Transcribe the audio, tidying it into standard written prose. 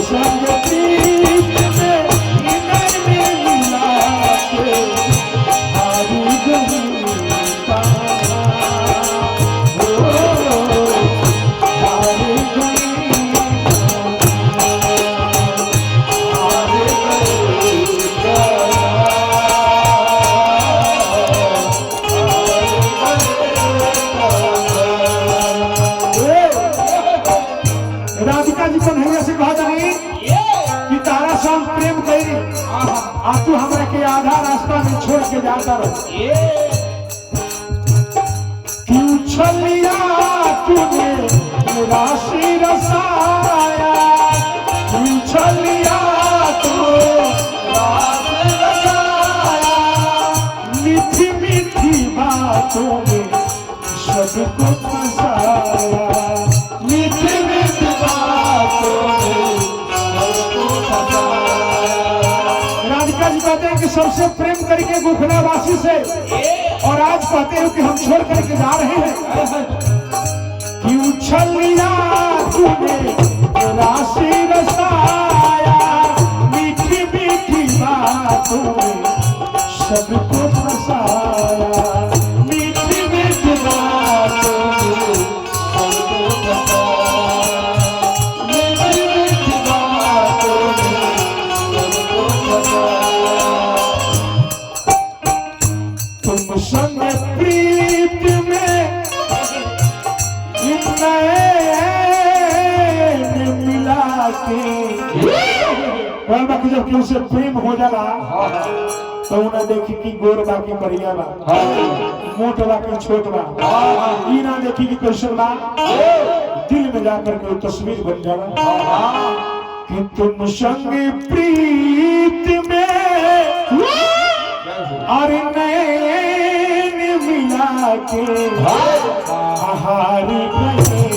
संग प्रीत में नैन मिला के हारी गई पाना, ओ हारी गई राधिका जी कन्हैया से कहत रही कि तारा से हम प्रेम करी आ तू हमरा के आधा रास्ता में छोड़ के जाता रह। क्यों छलिया तूने राशि रसाया, क्यों छलिया तू राशि रसाया, मीठी मीठी बातों में सबको फंसाया, मीठी मीठी बातों में सबको फंसाया। राधिका जी कहते हैं कि सबसे प्रेम करके गोखलावासी से, और आज कहते हैं कि हम छोड़ करके जा रहे हैं। क्यों छलिया तूने राशि रसाया, मीठी मीठी बातों में सबको फंसाया, मीठी मीठी बातों में सबको फंसाया, मीठी मीठी बातों में सबको फंसाया। तुम संग प्रीत में नैन मिला के, बाकी जब केहू से प्रेम हो जाला तो उन्हें देखी कि गोर बाकी करिया बा, मोट बाकी छोट बा, ई ना देखी कि कैसन बा, दिल में जाकर के तस्वीर बन जाला कि तुम संग प्रीत में और नैन मिला के हारी गए